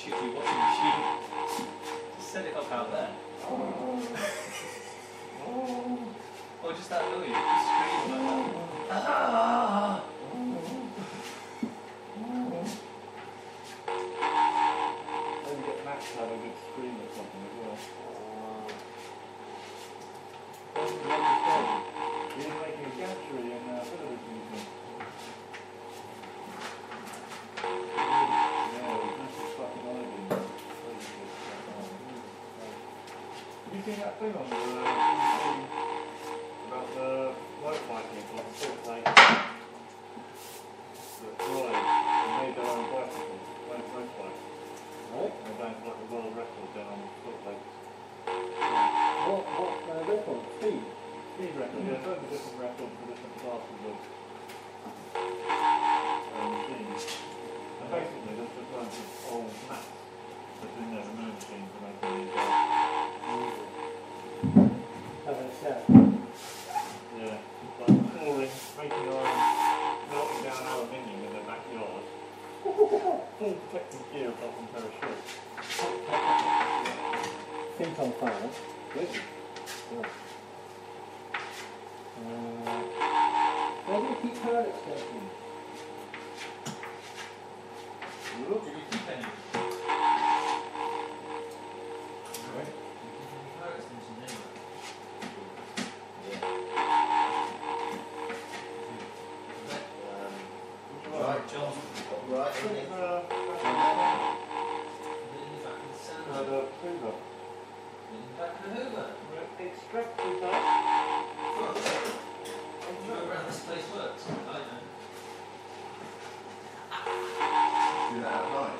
shoot you watching the sheep. Just set it up out there. Or just that noise, just scream like that. Ah! Maybe get Max to have a good scream or something as well. He's making a gantry in Philip's museum. Have you seen that thing on the about the motorbike people on Salt Lake that drive and made their own bicycles, motorbikes? Right? They're going for like the world record down on Salt Lake. What record? Speed? Speed record, yeah, there's loads of different records for different classes of machines. And basically, there's just loads of old maps that's in there, the moon machines for making these Having a shout. yeah, like pouring, making your own, melting down aluminium in their backyard. Full protective gear apart from a pair of shorts. Feet on fire. Good. Yeah. Where do you keep pilots going? Look, did you keep any? Right. Right, John. Right, isn't it? The Hoover. Back to Hoover. Extracted that. Do you remember how this place works? I don't. Do that at night.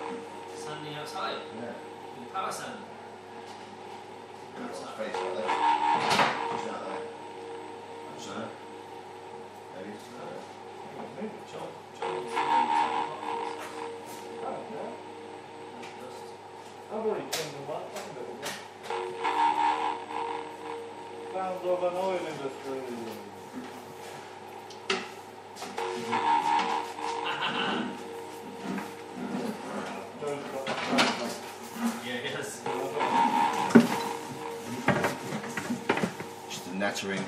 Standing outside. Yeah. With power sand. That's the space right there. Just out there. So. Maybe it's John. I've already turned them up, haven't I? Sounds of an oil industry. Joe's got that sound. Yeah, yes. just the nattering.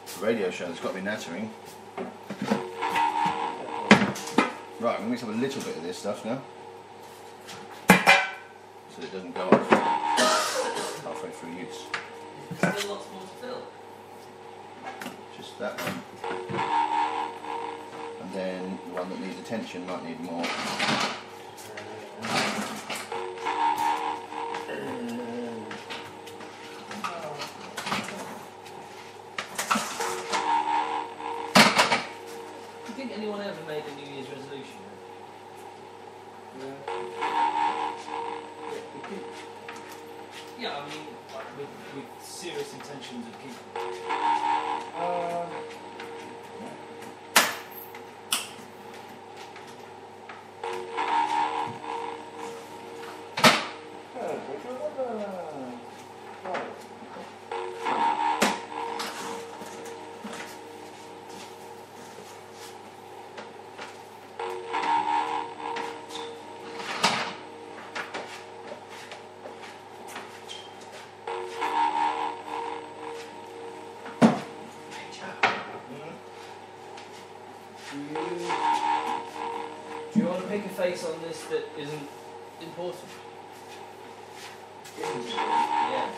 The radio show, there's got to be nattering. Right, I'm going to mix up a little bit of this stuff now. So it doesn't go off halfway through use. Still lots more to fill. Just that one. And then the one that needs attention might need more. Do you think anyone ever made a New Year's resolution? Yeah, I mean, like with serious intentions of keeping. Do you want to pick a face on this that isn't important? Yeah.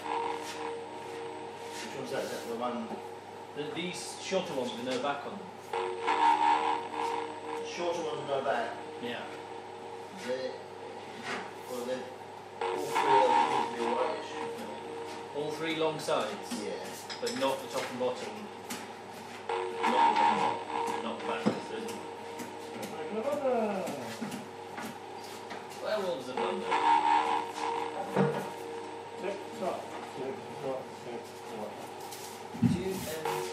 Which one's that? Is that the one? These shorter ones with no back on them. The shorter ones with no back. Yeah. All three of them need to be whitish. All three long sides, Yeah. but not the top and bottom. Not the top, not the back. Because there isn't. Werewolves of London. Tick tock, tick tock, tick tock. Two ends.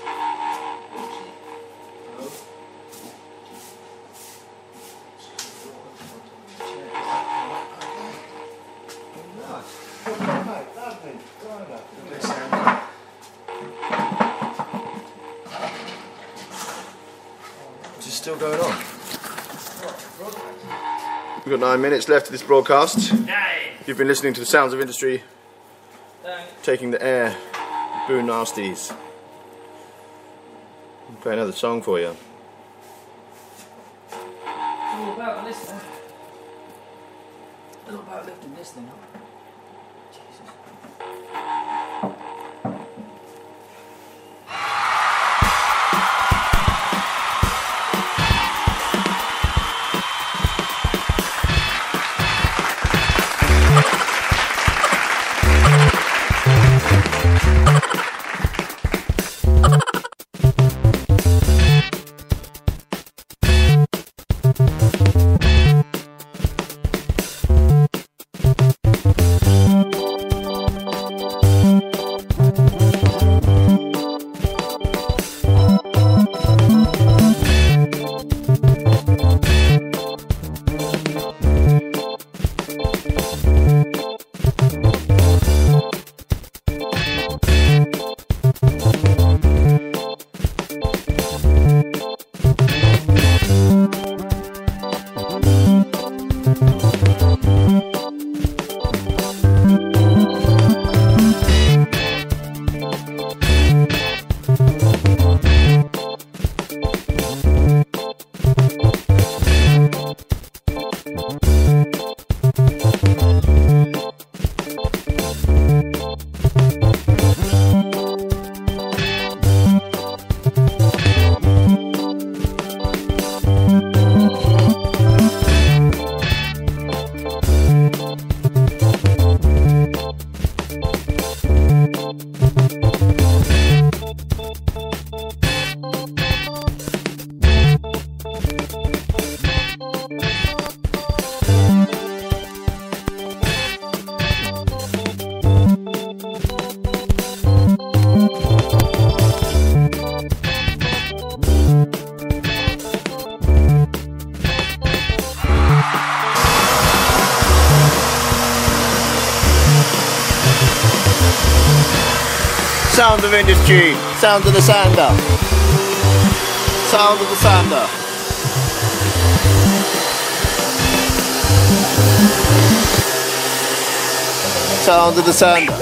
Nice. still going on. We've got 9 minutes left of this broadcast. You've been listening to the sounds of industry taking the air. Boo Nasties. I'll play another song for you. All about this now. All about lifting this thing up. Jesus. Sounds of industry, sounds of the sander. Sounds of the sander. Sounds of the sander.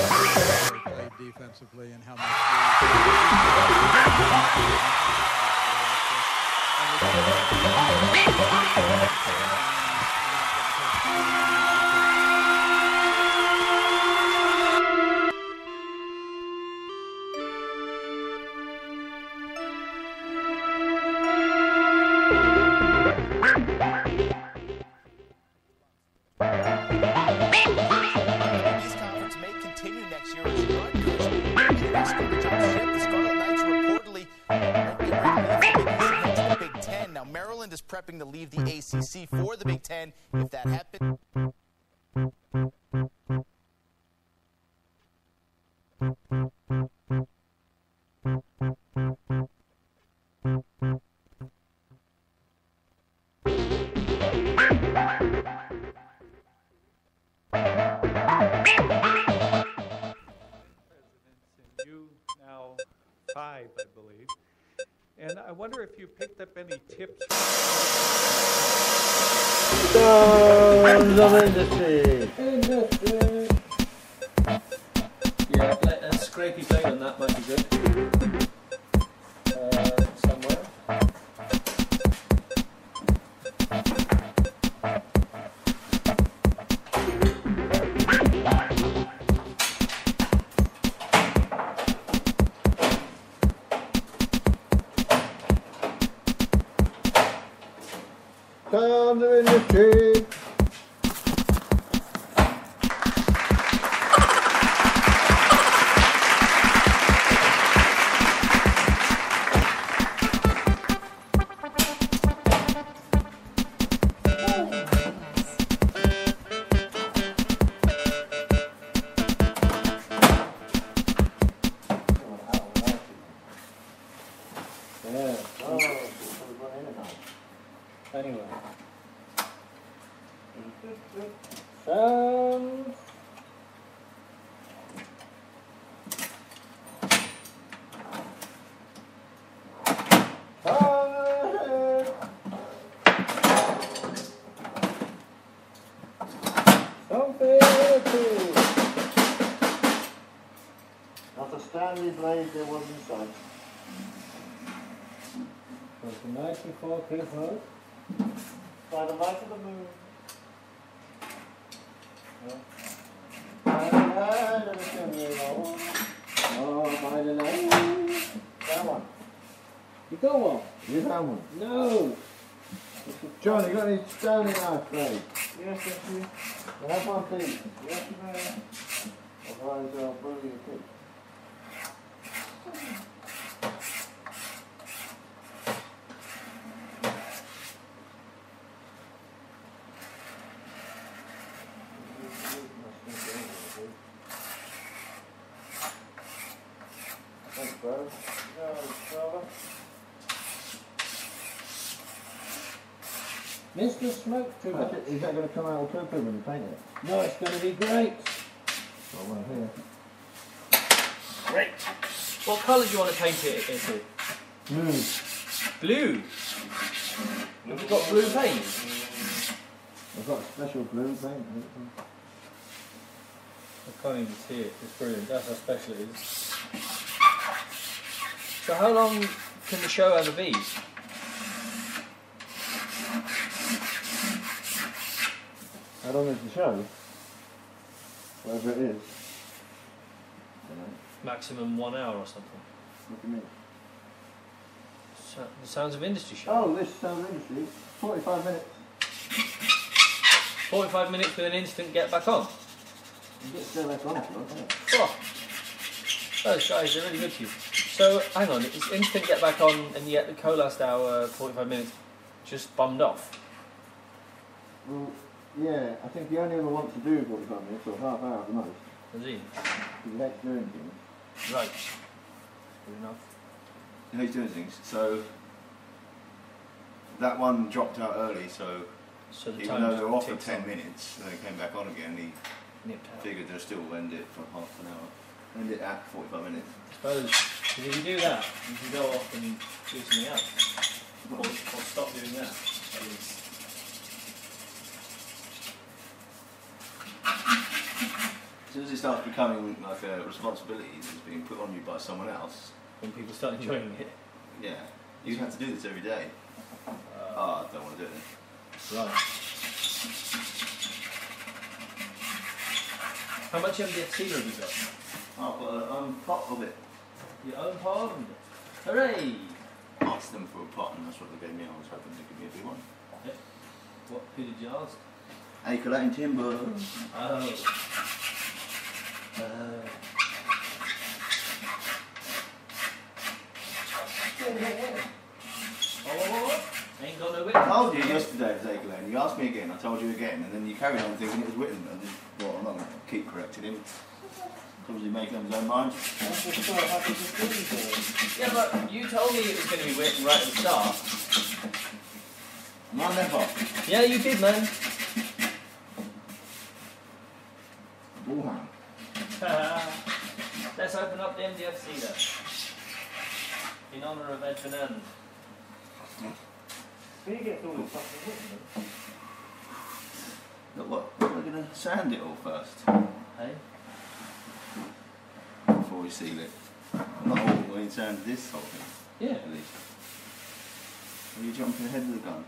Defensively and how Maryland is prepping to leave the ACC for the Big Ten. If that happens... five, I believe. And I wonder if you picked up any tips. Sounds of industry. Industry. Yeah, a scrapey plate on that might be good. Somewhere. Sounds of industry. Anyway. the night before Christmas. By the light of the moon. Oh, by the light. That one. You got one? You have one. No. John, you got any stone in our plate? Yes, thank you. You have one, please. Yes, you may. Otherwise, I'll brew you a cake. Thanks, brother. Mr. Smoke Trooper. Is that going to come out all purple when you paint it? No, it's going to be great. Got one here. Great. What colour do you want to paint it into? Blue. Blue. Have you got blue paint? I've got special blue paint. I can't even see it. It's brilliant. That's how special it is. So how long can the show ever be? How long is the show? Whatever it is. Maximum 1 hour or something. What do you mean? So, the Sounds of Industry show. Oh, this sounds interesting. 45 minutes. 45 minutes with an instant get back on. You get to go back on if you want, don't you? Oh. Those guys are really good to you. So, hang on, it's instant get back on and yet the co-last hour, 45 minutes, just bummed off. Well, yeah, I think he only ever wants to do 45 minutes or half hour at the most. Does he? He likes doing things. Right. Good enough. He's doing things. So that one dropped out early, so So the even time though they were off for ticks 10 on. minutes, and they came back on again, he Nipped out. figured they'll still end it for half an hour. End it at 45 minutes. I suppose, 'cause if you do that, you can go off and do something else. Or stop doing that, at least. As soon as it starts becoming like a responsibility that's being put on you by someone else, When people start enjoying it. yeah, you have to do this every day. I don't want to do it. Right. How much MDF have you got? I've got a pot of it. Your own pot? Hooray! Asked them for a pot, and that's what they gave me. I was hoping they'd give me a big one. What? Who did you ask? Acre and timber. Oh. What? Ain't got no whip. I told you yesterday it was Acre Lane. You asked me again, I told you again, and then you carried on thinking it was Whitton. And then, well, I'm not going to keep correcting him. Obviously making up his own mind. Yeah, but you told me it was going to be Whitton right at the start. No, never. Yeah, you did, man. Bullhound. Let's open up the MDF sealer. In honour of Ed Fernand. He gets all the stuff in Whitman. Look, what? We're going to sand it all first. Hey? Before we seal it. Not all, we need to sand this whole thing. Yeah. At least. Are you jumping ahead of the gun?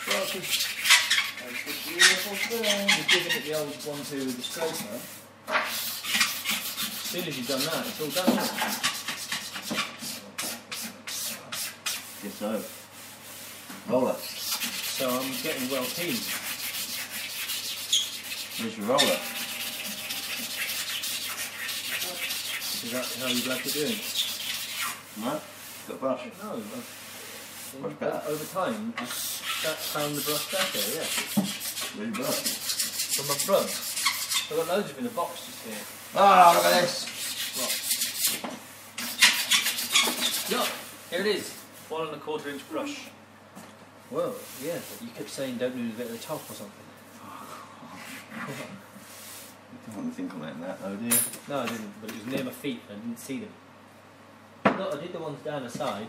Well, just giving it the old 1-2 with the Spreaker. As soon as you've done that, it's all done. Guess so. Roller. So I'm getting well keen. Where's your roller? Is that how you'd like it doing? No? Got a brush? No. Brush better. Over time, that's found the brush better, yeah. Where's your brush? From my brush. I've got loads of in a box just here. Ah, look at this! What? Look, here it is. 1 1/4 inch brush. Well, yeah, but you kept saying don't lose a bit at the top or something. I don't want to think on that, oh dear. No, I didn't, but it was near my feet and I didn't see them. Look, I did the ones down the side.